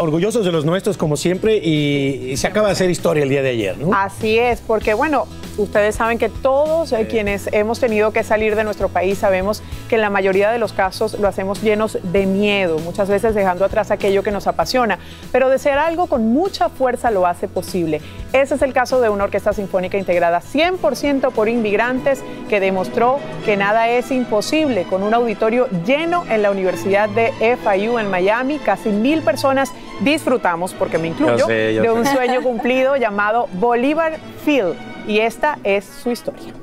Orgullosos de los nuestros, como siempre, y se acaba de hacer historia el día de ayer, ¿no? Así es, porque bueno, ustedes saben que todos quienes hemos tenido que salir de nuestro país sabemos que en la mayoría de los casos lo hacemos llenos de miedo, muchas veces dejando atrás aquello que nos apasiona, pero desear algo con mucha fuerza lo hace posible. Ese es el caso de una orquesta sinfónica integrada 100% por inmigrantes que demostró que nada es imposible, con un auditorio lleno en la Universidad de FIU en Miami, casi 1000 personas disfrutamos, porque me incluyo, de un sueño cumplido llamado Bolívar Field, y esta es su historia.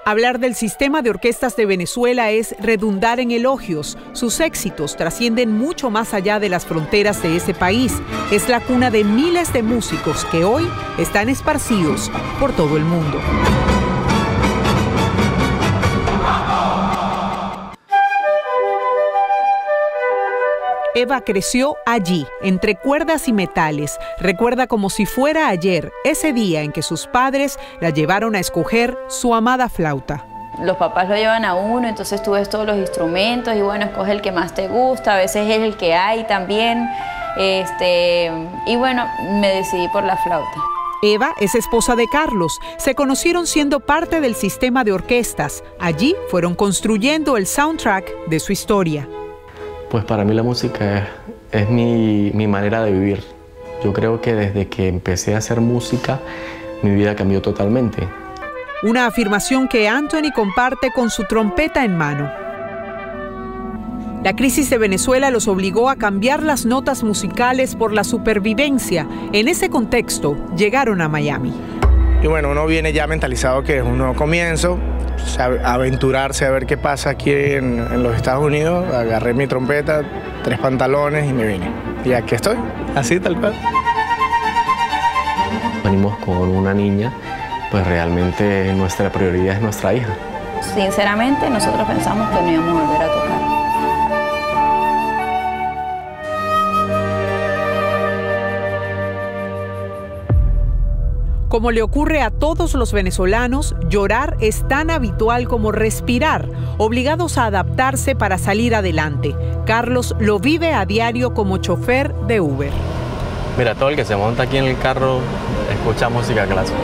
Hablar del sistema de orquestas de Venezuela es redundar en elogios. Sus éxitos trascienden mucho más allá de las fronteras de ese país. Es la cuna de miles de músicos que hoy están esparcidos por todo el mundo. Eva creció allí, entre cuerdas y metales. Recuerda como si fuera ayer, ese día en que sus padres la llevaron a escoger su amada flauta. Los papás lo llevan a uno, entonces tú ves todos los instrumentos y bueno, escoge el que más te gusta, a veces es el que hay también. Y bueno, me decidí por la flauta. Eva es esposa de Carlos. Se conocieron siendo parte del sistema de orquestas. Allí fueron construyendo el soundtrack de su historia. Pues para mí la música es mi manera de vivir. Yo creo que desde que empecé a hacer música, mi vida cambió totalmente. Una afirmación que Anthony comparte con su trompeta en mano. La crisis de Venezuela los obligó a cambiar las notas musicales por la supervivencia. En ese contexto, llegaron a Miami. Y bueno, uno viene ya mentalizado que es un nuevo comienzo, aventurarse a ver qué pasa aquí en los Estados Unidos. Agarré mi trompeta, 3 pantalones y me vine. Y aquí estoy, así tal cual. Venimos con una niña, pues realmente nuestra prioridad es nuestra hija. Sinceramente, nosotros pensamos que no íbamos a volver a tocar. Como le ocurre a todos los venezolanos, llorar es tan habitual como respirar, obligados a adaptarse para salir adelante. Carlos lo vive a diario como chofer de Uber. Mira, todo el que se monta aquí en el carro escucha música clásica.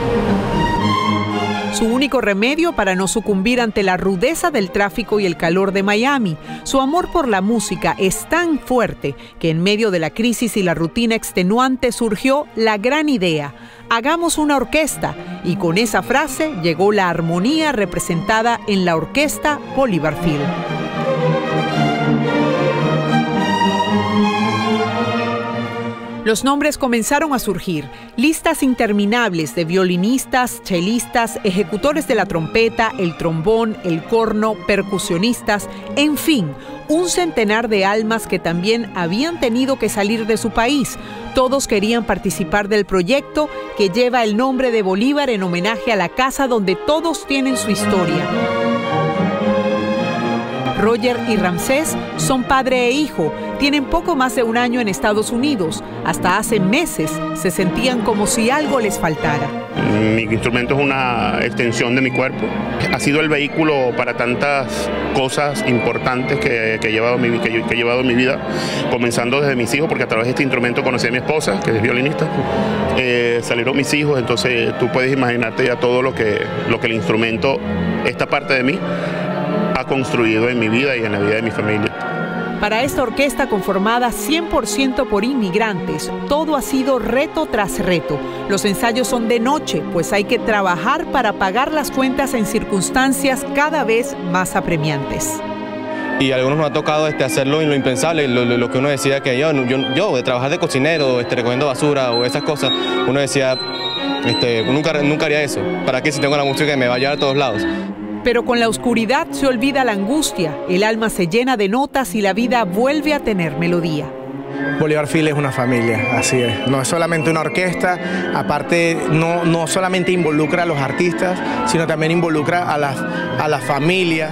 Su único remedio para no sucumbir ante la rudeza del tráfico y el calor de Miami. Su amor por la música es tan fuerte que en medio de la crisis y la rutina extenuante surgió la gran idea: hagamos una orquesta, y con esa frase llegó la armonía representada en la orquesta Bolívar Field. Los nombres comenzaron a surgir, listas interminables de violinistas, chelistas, ejecutores de la trompeta, el trombón, el corno, percusionistas, en fin, un centenar de almas que también habían tenido que salir de su país. Todos querían participar del proyecto que lleva el nombre de Bolívar en homenaje a la casa donde todos tienen su historia. Roger y Ramsés son padre e hijo, tienen poco más de un año en Estados Unidos. Hasta hace meses se sentían como si algo les faltara. Mi instrumento es una extensión de mi cuerpo. Ha sido el vehículo para tantas cosas importantes que he llevado en mi vida, comenzando desde mis hijos, porque a través de este instrumento conocí a mi esposa, que es violinista. Salieron mis hijos, entonces tú puedes imaginarte ya todo lo que el instrumento, esta parte de mí, ha construido en mi vida y en la vida de mi familia. Para esta orquesta conformada 100% por inmigrantes, todo ha sido reto tras reto. Los ensayos son de noche, pues hay que trabajar para pagar las cuentas en circunstancias cada vez más apremiantes. Y a algunos nos ha tocado hacerlo en lo impensable, lo que uno decía que yo de trabajar de cocinero, recogiendo basura o esas cosas, uno decía, nunca haría eso. ¿Para qué si tengo la música que me va a llevar a todos lados? Pero con la oscuridad se olvida la angustia, el alma se llena de notas y la vida vuelve a tener melodía. Bolívar Field es una familia, así es. No es solamente una orquesta, aparte no solamente involucra a los artistas, sino también involucra a la familia.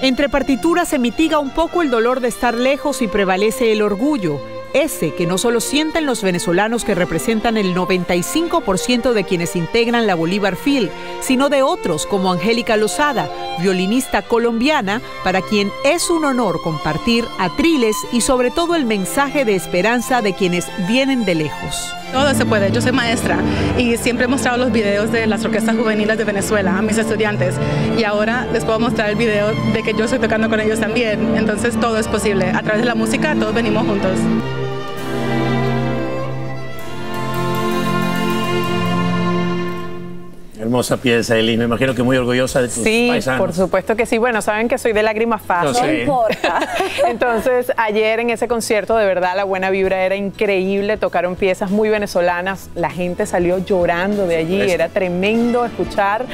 Entre partituras se mitiga un poco el dolor de estar lejos y prevalece el orgullo. ese que no solo sienten los venezolanos que representan el 95% de quienes integran la Bolívar Field, sino de otros como Angélica Lozada, violinista colombiana, para quien es un honor compartir atriles y sobre todo el mensaje de esperanza de quienes vienen de lejos. Todo se puede. Yo soy maestra y siempre he mostrado los videos de las orquestas juveniles de Venezuela a mis estudiantes y ahora les puedo mostrar el video de que yo estoy tocando con ellos también. Entonces todo es posible. A través de la música todos venimos juntos. Hermosa pieza, Eli. Me imagino que muy orgullosa de tus paisanos. Sí, por supuesto que sí. Bueno, saben que soy de lágrimas fáciles. No importa. Entonces, ayer en ese concierto, de verdad, la buena vibra era increíble. Tocaron piezas muy venezolanas. La gente salió llorando de allí. Era tremendo escuchar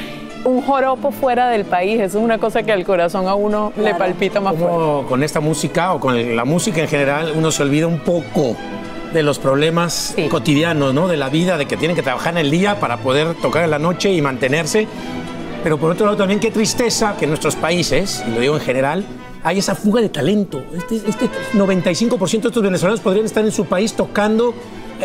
un joropo fuera del país. Eso es una cosa que al corazón a uno le palpita más fuerte. Con esta música o con la música en general, uno se olvida un poco de los problemas cotidianos, ¿no? De la vida, de que tienen que trabajar en el día para poder tocar en la noche y mantenerse. Pero por otro lado también qué tristeza que en nuestros países, y lo digo en general, hay esa fuga de talento. Este 95% de estos venezolanos podrían estar en su país tocando,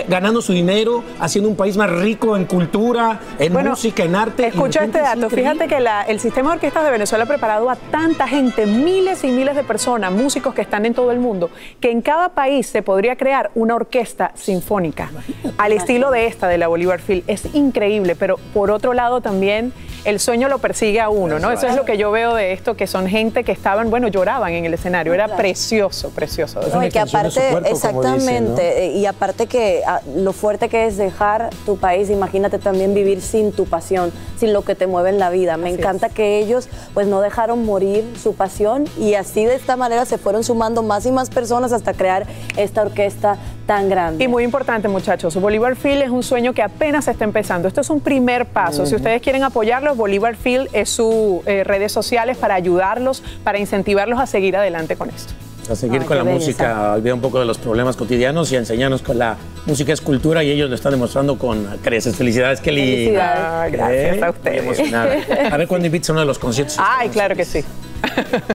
ganando su dinero, haciendo un país más rico en cultura, en música, en arte. Escucha este dato. Fíjate que el sistema de orquestas de Venezuela ha preparado a tanta gente, miles y miles de personas, músicos que están en todo el mundo, que en cada país se podría crear una orquesta sinfónica al estilo de esta, de la Bolívar Field. Es increíble, pero por otro lado también el sueño lo persigue a uno, ¿no? Eso es lo que yo veo de esto, que son gente que estaban, bueno, lloraban en el escenario. Era precioso, precioso. No, y que aparte, exactamente, dicen, ¿no? Y aparte que lo fuerte que es dejar tu país, imagínate también vivir sin tu pasión, sin lo que te mueve en la vida. Me encanta que ellos pues no dejaron morir su pasión y así de esta manera se fueron sumando más y más personas hasta crear esta orquesta tan grande. Y muy importante, muchachos, Bolívar Field es un sueño que apenas está empezando. Esto es un primer paso. Si ustedes quieren apoyarlos, Bolívar Field es sus redes sociales para ayudarlos, para incentivarlos a seguir adelante con esto. A seguir con la música, olvidar un poco de los problemas cotidianos y a enseñarnos con la música es cultura y ellos lo están demostrando con creces. Felicidades, Kelly. Felicidades. Gracias a ustedes. Muy emocionada. A ver cuándo invitas a uno de los conciertos. Ay, claro que sí.